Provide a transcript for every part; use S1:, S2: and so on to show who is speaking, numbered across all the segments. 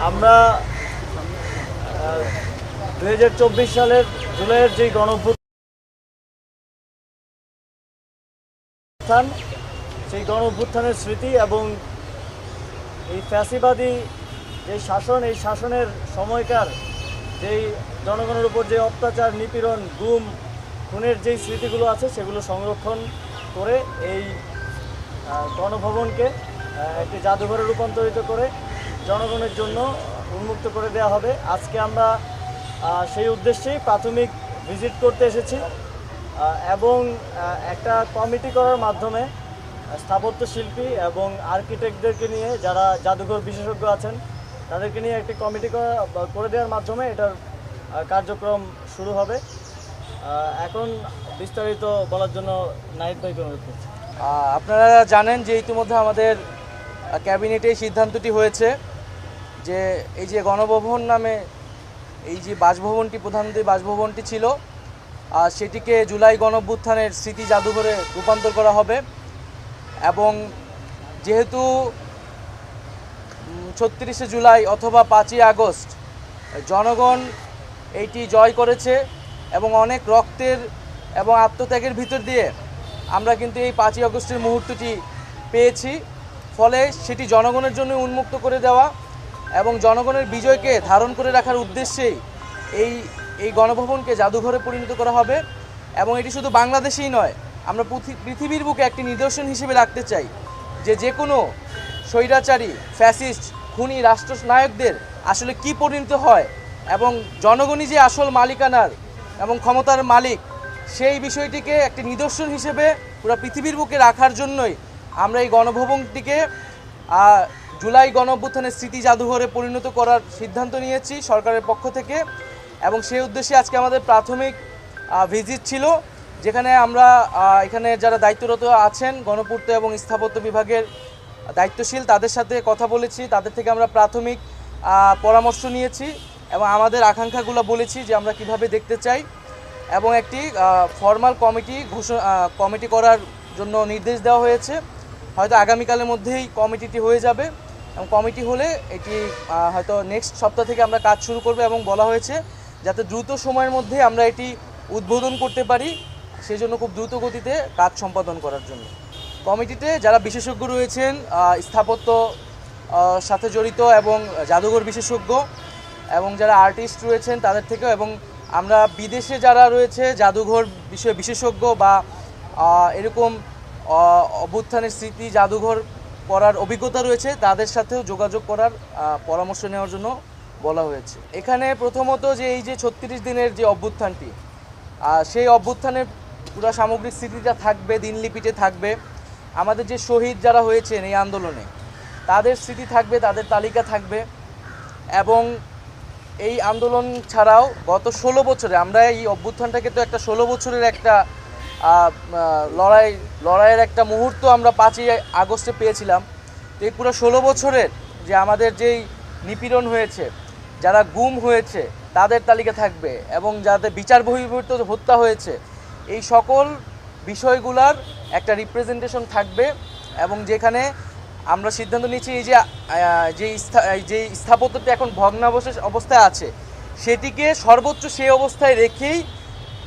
S1: আমরা 2024 সালের জুলাইয়ের যে গণঅভ্যুত্থান, সেই গণঅভ্যুত্থানের স্মৃতি এবং এই ফ্যাসিবাদী যে শাসন, এই শাসনের সময়কার যেই জনগণের উপর যে অত্যাচার, নিপীড়ন, গুম, খুনের যেই স্মৃতিগুলো আছে সেগুলো সংরক্ষণ করে এই গণভবনকে একটি জাদুঘরে রূপান্তরিত করে জনগণের জন্য উন্মুক্ত করে দেওয়া হবে। আজকে আমরা সেই উদ্দেশ্যেই প্রাথমিক ভিজিট করতে এসেছি এবং একটা কমিটি করার মাধ্যমে স্থাপত্য শিল্পী এবং আর্কিটেক্টদেরকে নিয়ে, যারা জাদুঘর বিশেষজ্ঞ আছেন, তাদেরকে নিয়ে একটি কমিটি করে দেওয়ার মাধ্যমে এটার কার্যক্রম শুরু হবে। এখন বিস্তারিত বলার জন্য নাহিদ ভাইকে অনুরোধ করছি।
S2: আপনারা জানেন যে ইতিমধ্যে আমাদের ক্যাবিনেটে সিদ্ধান্তটি হয়েছে যে এই যে গণভবন নামে এই যে বাসভবনটি, প্রধানমন্ত্রীর বাসভবনটি ছিল, সেটিকে জুলাই গণঅভ্যুত্থানের স্মৃতি জাদুঘরে রূপান্তর করা হবে। এবং যেহেতু 36শে জুলাই অথবা 5ই আগস্ট জনগণ এইটি জয় করেছে এবং অনেক রক্তের এবং আত্মত্যাগের ভিতর দিয়ে আমরা কিন্তু এই 5ই আগস্টের মুহূর্তটি পেয়েছি। ফলে সেটি জনগণের জন্য উন্মুক্ত করে দেওয়া এবং জনগণের বিজয়কে ধারণ করে রাখার উদ্দেশ্যেই এই গণভবনকে জাদুঘরে পরিণত করা হবে। এবং এটি শুধু বাংলাদেশেই নয়, আমরা পৃথিবীর বুকে একটি নিদর্শন হিসেবে রাখতে চাই যে কোনো স্বৈরাচারী, ফ্যাসিস্ট, খুনি রাষ্ট্রনায়কদের আসলে কি পরিণত হয় এবং জনগণই যে আসল মালিকানার এবং ক্ষমতার মালিক, সেই বিষয়টিকে একটি নিদর্শন হিসেবে পুরো পৃথিবীর বুকে রাখার জন্যই আমরা এই গণভবনটিকে জুলাই গণঅভ্যুত্থানের স্মৃতি জাদুঘরে পরিণত করার সিদ্ধান্ত নিয়েছি সরকারের পক্ষ থেকে। এবং সেই উদ্দেশ্যে আজকে আমাদের প্রাথমিক ভিজিট ছিল, যেখানে আমরা এখানে যারা দায়িত্বরত আছেন গণপূর্ত এবং স্থাপত্য বিভাগের দায়িত্বশীল, তাদের সাথে কথা বলেছি, তাদের থেকে আমরা প্রাথমিক পরামর্শ নিয়েছি এবং আমাদের আকাঙ্ক্ষাগুলো বলেছি যে আমরা কিভাবে দেখতে চাই। এবং একটি ফর্মাল কমিটি করার জন্য নির্দেশ দেওয়া হয়েছে। হয়তো আগামীকালের মধ্যেই কমিটিটি হয়ে যাবে এবং কমিটি হলে এটি হয়তো নেক্সট সপ্তাহ থেকে আমরা কাজ শুরু করব। এবং বলা হয়েছে যাতে দ্রুত সময়ের মধ্যে আমরা এটি উদ্বোধন করতে পারি, সেই জন্য খুব দ্রুত গতিতে কাজ সম্পাদন করার জন্য কমিটিতে যারা বিশেষজ্ঞ রয়েছেন, স্থাপত্য সাথে জড়িত এবং জাদুঘর বিশেষজ্ঞ এবং যারা আর্টিস্ট রয়েছেন তাদের থেকেও, এবং আমরা বিদেশে যারা রয়েছে জাদুঘর বিষয়ে বিশেষজ্ঞ বা এরকম অভ্যুত্থানের স্মৃতি জাদুঘর করার অভিজ্ঞতা রয়েছে, তাদের সাথেও যোগাযোগ করার পরামর্শ নেওয়ার জন্য বলা হয়েছে। এখানে প্রথমত যে এই যে 36 দিনের যে অভ্যুত্থানটি, সেই অভ্যুত্থানের পুরো সামগ্রিক স্মৃতিটা থাকবে, দিনলিপিতে থাকবে। আমাদের যে শহীদ যারা হয়েছেন এই আন্দোলনে, তাদের স্মৃতি থাকবে, তাদের তালিকা থাকবে। এবং এই আন্দোলন ছাড়াও গত 16 বছরে আমরা এই অভ্যুত্থানটাকে তো একটা 16 বছরের একটা লড়াইয়ের একটা মুহূর্ত আমরা 5ই আগস্টে পেয়েছিলাম। তো এই পুরো 16 বছরের যে আমাদের যেই নিপীড়ন হয়েছে, যারা গুম হয়েছে তাদের তালিকা থাকবে, এবং যাদের বিচার বহির্ভূত হত্যা হয়েছে, এই সকল বিষয়গুলোর একটা রিপ্রেজেন্টেশন থাকবে। এবং যেখানে আমরা সিদ্ধান্ত নিচ্ছি এই যে স্থাপত্যটি এখন ভগ্নাবশেষ অবস্থায় আছে, সেটিকে সর্বোচ্চ সেই অবস্থায় রেখেই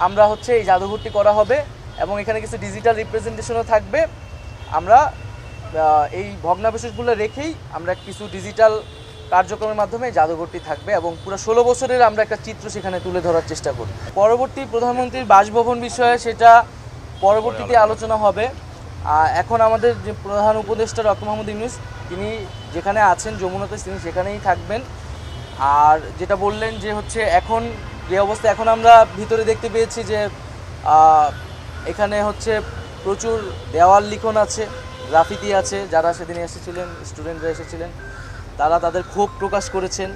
S2: আমরা এই জাদুঘরটি করা হবে। এবং এখানে কিছু ডিজিটাল রিপ্রেজেন্টেশনও থাকবে। আমরা এই ভগ্নাবশেষগুলো রেখেই আমরা কিছু ডিজিটাল কার্যক্রমের মাধ্যমে জাদুঘরটি থাকবে এবং পুরো 16 বছরের আমরা একটা চিত্র সেখানে তুলে ধরার চেষ্টা করি। পরবর্তী প্রধানমন্ত্রীর বাসভবন বিষয়ে সেটা পরবর্তীতে আলোচনা হবে। এখন আমাদের যে প্রধান উপদেষ্টা ডক্টর মোহাম্মদ ইউনূস, তিনি যেখানে আছেন যমুনাতে, তিনি সেখানেই থাকবেন। আর যেটা বললেন যে এখন যে অবস্থা, এখন আমরা ভিতরে দেখতে পেয়েছি যে এখানে প্রচুর দেওয়াল লিখন আছে, গ্রাফিতি আছে। যারা সেদিন এসেছিলেন, স্টুডেন্টরা এসেছিলেন, তারা তাদের ক্ষোভ প্রকাশ করেছেন।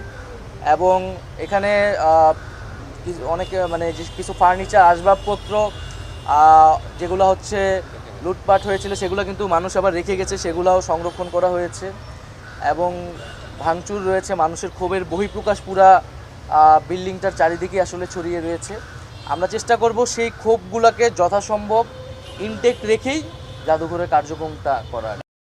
S2: এবং এখানে অনেকে কিছু ফার্নিচার, আসবাবপত্র যেগুলো লুটপাট হয়েছিল, সেগুলো কিন্তু মানুষ আবার রেখে গেছে, সেগুলোও সংরক্ষণ করা হয়েছে। এবং ভাঙচুর রয়েছে, মানুষের ক্ষোভের বহিঃপ্রকাশ পুরা বিল্ডিংটার চারিদিকে ছড়িয়ে রয়েছে। আমরা চেষ্টা করব সেই ক্ষোভগুলোকে যথাসম্ভব ইনটেক্ট রেখেই জাদুঘরের কার্যক্রমটা করার।